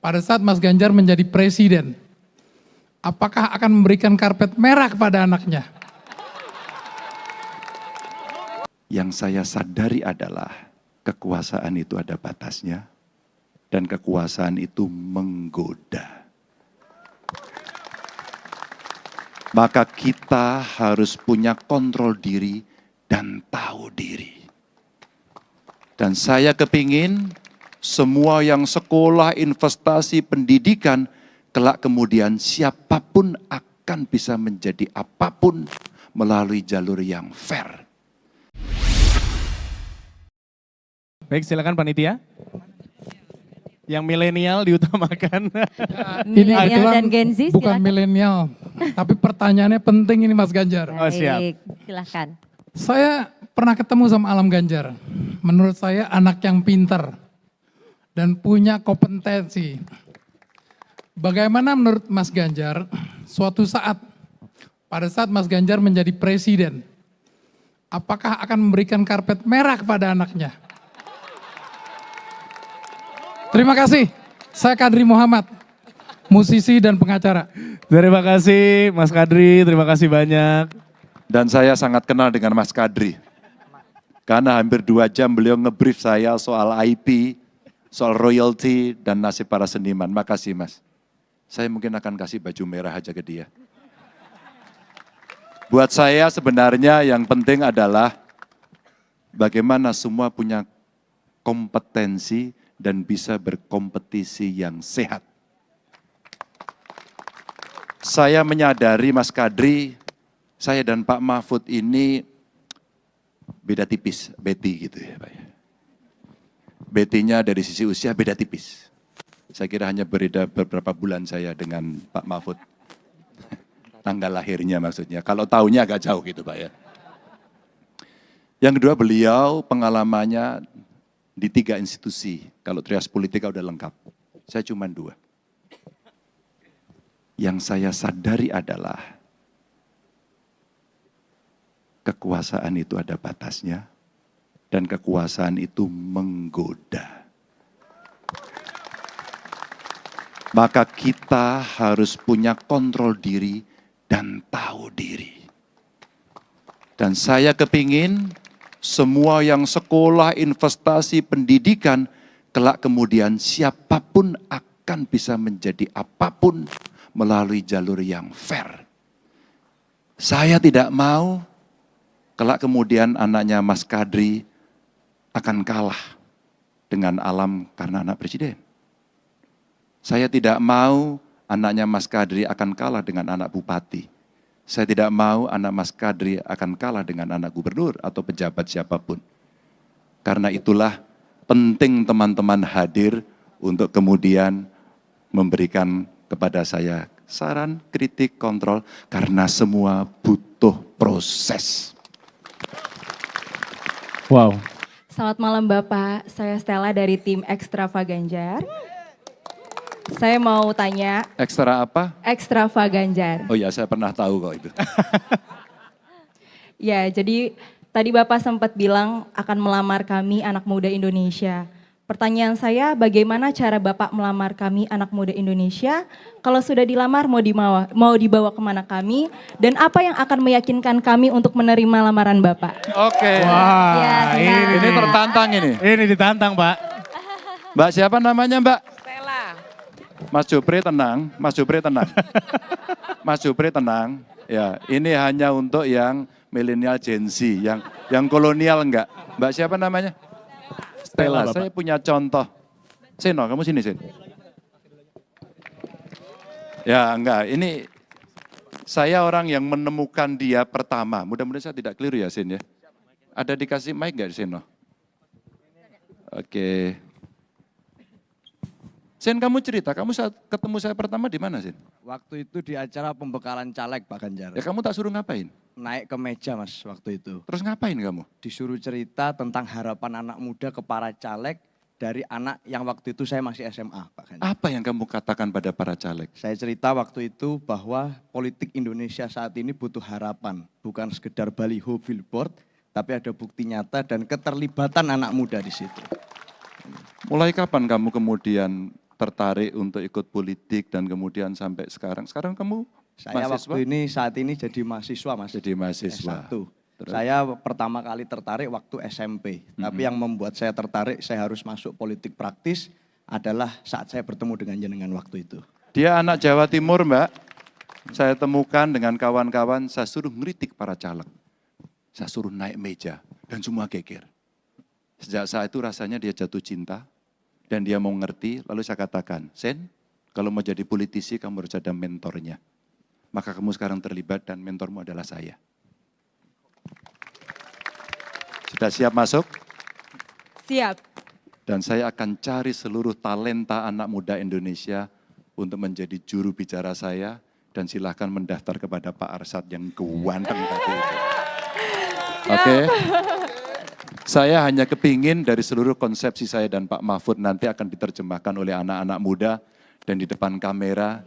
pada saat Mas Ganjar menjadi presiden, apakah akan memberikan karpet merah kepada anaknya? Yang saya sadari adalah kekuasaan itu ada batasnya dan kekuasaan itu menggoda. Maka kita harus punya kontrol diri dan tahu diri. Dan saya kepingin semua yang sekolah, investasi, pendidikan, kelak kemudian siapapun akan bisa menjadi apapun melalui jalur yang fair. Baik, silakan panitia. Yang milenial diutamakan. Milenial dan Gen Z, bukan silakan. milenial, tapi pertanyaannya penting ini Mas Ganjar. Oh, siap. Baik, silahkan. Saya pernah ketemu sama Alam Ganjar. Menurut saya anak yang pintar dan punya kompetensi. Bagaimana menurut Mas Ganjar, suatu saat, pada saat Mas Ganjar menjadi presiden, apakah akan memberikan karpet merah kepada anaknya? Terima kasih, saya Kadri Muhammad, musisi dan pengacara. Terima kasih Mas Kadri, terima kasih banyak. Dan saya sangat kenal dengan Mas Kadri. Karena hampir 2 jam beliau ngebrief saya soal IP, soal royalty, dan nasib para seniman. Makasih Mas. Saya mungkin akan kasih baju merah aja ke dia. Buat saya sebenarnya yang penting adalah bagaimana semua punya kompetensi dan bisa berkompetisi yang sehat. Saya menyadari Mas Kadri, saya dan Pak Mahfud ini beda tipis, Betty gitu ya Pak ya. Betty-nya dari sisi usia beda tipis. Saya kira hanya beda beberapa bulan saya dengan Pak Mahfud. Tanggal lahirnya maksudnya, kalau tahunnya agak jauh gitu Pak ya. Yang kedua beliau pengalamannya di 3 institusi, kalau trias politika udah lengkap. Saya cuma 2. Yang saya sadari adalah kekuasaan itu ada batasnya dan kekuasaan itu menggoda. Maka kita harus punya kontrol diri dan tahu diri. Dan saya kepingin semua yang sekolah, investasi, pendidikan, kelak kemudian siapapun akan bisa menjadi apapun melalui jalur yang fair. Saya tidak mau kelak kemudian anaknya Mas Kadri akan kalah dengan Alam karena anak presiden. Saya tidak mau anaknya Mas Kadri akan kalah dengan anak bupati. Saya tidak mau anak Mas Kadri akan kalah dengan anak gubernur atau pejabat siapapun. Karena itulah penting teman-teman hadir untuk kemudian memberikan kepada saya saran, kritik, kontrol, karena semua butuh proses. Wow. Selamat malam Bapak, saya Stella dari tim Extravaganjar. Saya mau tanya, Ekstra apa? Extravaganjar. Oh ya, saya pernah tahu kok itu. Ya, jadi tadi Bapak sempat bilang akan melamar kami anak muda Indonesia. Pertanyaan saya, bagaimana cara Bapak melamar kami anak muda Indonesia? Kalau sudah dilamar, mau dibawa kemana kami? Dan apa yang akan meyakinkan kami untuk menerima lamaran Bapak? Oke. Wah, Ya, Ini tertantang ini. Ini ditantang Pak. Mbak siapa namanya Mbak? Stella. Mas Jupri tenang, Mas Jupri tenang. Mas Jupri tenang. Ya, ini hanya untuk yang milenial Gen Z, yang kolonial enggak. Mbak siapa namanya? Stella. Bapak. Saya punya contoh. Sino, kamu sini Sin. Ya enggak, ini saya orang yang menemukan dia pertama. Mudah-mudahan saya tidak keliru ya Sin ya. Ada dikasih mic enggak di Sino? Oke. Sin, kamu cerita, kamu saat ketemu saya pertama di mana Sin? Waktu itu di acara pembekalan caleg Pak Ganjar. Ya kamu tak suruh ngapain? Naik ke meja Mas waktu itu. Terus ngapain kamu? Disuruh cerita tentang harapan anak muda ke para caleg dari anak yang waktu itu saya masih SMA Pak Ganjar. Apa yang kamu katakan pada para caleg? Saya cerita waktu itu bahwa politik Indonesia saat ini butuh harapan. Bukan sekedar baliho billboard, tapi ada bukti nyata dan keterlibatan anak muda di situ. Mulai kapan kamu kemudian tertarik untuk ikut politik dan kemudian sampai sekarang? Sekarang kamu Saya mahasiswa? saat ini jadi mahasiswa, Mas. Jadi mahasiswa. S1. Saya pertama kali tertarik waktu SMP. Tapi yang membuat saya tertarik, saya harus masuk politik praktis adalah saat saya bertemu dengan jenengan waktu itu. Dia anak Jawa Timur, Mbak. Saya temukan dengan kawan-kawan, saya suruh ngeritik para caleg. Saya suruh naik meja dan semua geger. Sejak saat itu rasanya dia jatuh cinta dan dia mau ngerti, lalu saya katakan, Sen, kalau mau jadi politisi kamu harus ada mentornya. Maka kamu sekarang terlibat dan mentormu adalah saya. Sudah siap masuk? Siap. Dan saya akan cari seluruh talenta anak muda Indonesia untuk menjadi juru bicara saya dan silahkan mendaftar kepada Pak Arsad yang ganteng tadi itu. Oke. Saya hanya kepingin dari seluruh konsepsi saya dan Pak Mahfud nanti akan diterjemahkan oleh anak-anak muda dan di depan kamera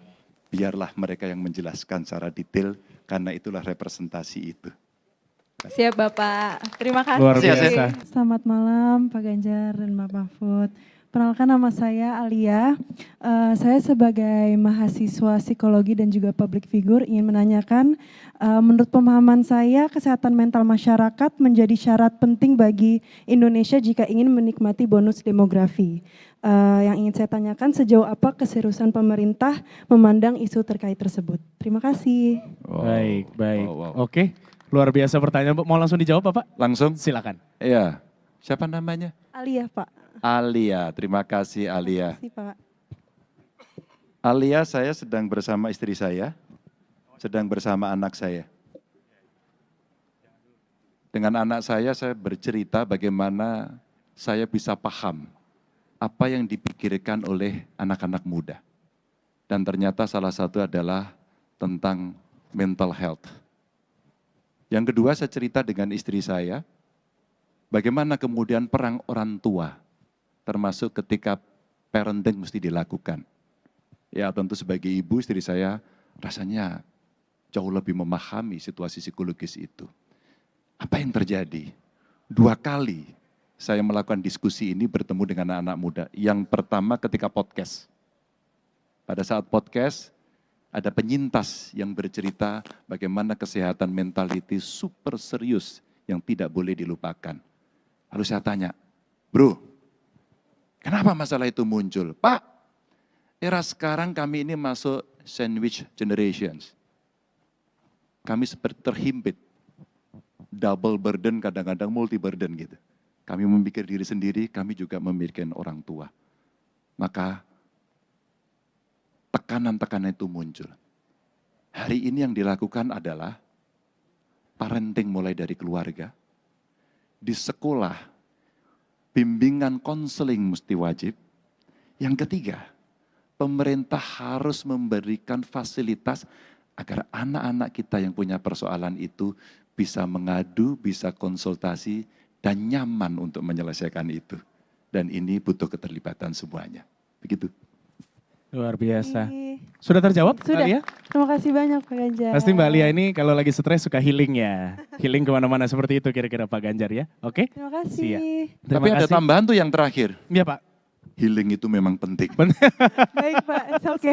biarlah mereka yang menjelaskan secara detail karena itulah representasi itu. Siap Bapak. Terima kasih. Luar Siap, biasa. Selamat malam Pak Ganjar dan Pak Mahfud. Perkenalkan nama saya Alia. Saya sebagai mahasiswa psikologi dan juga public figure ingin menanyakan, menurut pemahaman saya kesehatan mental masyarakat menjadi syarat penting bagi Indonesia jika ingin menikmati bonus demografi. Yang ingin saya tanyakan sejauh apa keseriusan pemerintah memandang isu terkait tersebut. Terima kasih. Baik, baik. Wow. Oke, luar biasa pertanyaan. Mau langsung dijawab Bapak? Langsung? Silakan. Iya. Siapa namanya? Alia Pak. Alia, terima kasih Alia. Terima kasih Pak. Alia, saya sedang bersama istri saya, sedang bersama anak saya. Dengan anak saya bercerita bagaimana saya bisa paham apa yang dipikirkan oleh anak-anak muda. Dan ternyata salah satu adalah tentang mental health. Yang kedua saya cerita dengan istri saya, bagaimana kemudian perang orang tua, termasuk ketika parenting mesti dilakukan. Ya tentu sebagai ibu istri saya rasanya jauh lebih memahami situasi psikologis itu. Apa yang terjadi? 2 kali saya melakukan diskusi ini bertemu dengan anak-anak muda. Yang pertama ketika podcast. Pada saat podcast ada penyintas yang bercerita bagaimana kesehatan mentality super serius yang tidak boleh dilupakan. Lalu saya tanya, bro, kenapa masalah itu muncul? Pak, era sekarang kami ini masuk sandwich generations. Kami seperti terhimpit, double burden, kadang-kadang multi burden gitu. Kami memikir diri sendiri, kami juga memikirkan orang tua. Maka tekanan-tekanan itu muncul. Hari ini yang dilakukan adalah parenting mulai dari keluarga, di sekolah, bimbingan konseling mesti wajib. Yang ketiga, pemerintah harus memberikan fasilitas agar anak-anak kita yang punya persoalan itu bisa mengadu, bisa konsultasi, dan nyaman untuk menyelesaikan itu. Dan ini butuh keterlibatan semuanya. Begitu. Luar biasa. Oke. Sudah terjawab Sudah. Alia? Terima kasih banyak Pak Ganjar. Pasti Mbak Alia ini kalau lagi stres suka healing ya. Healing kemana-mana seperti itu kira-kira Pak Ganjar ya. Oke? Terima kasih. Siap. Tapi Terima ada kasih. tambahan tuh yang terakhir. Iya Pak. Healing itu memang penting. Baik Pak, oke.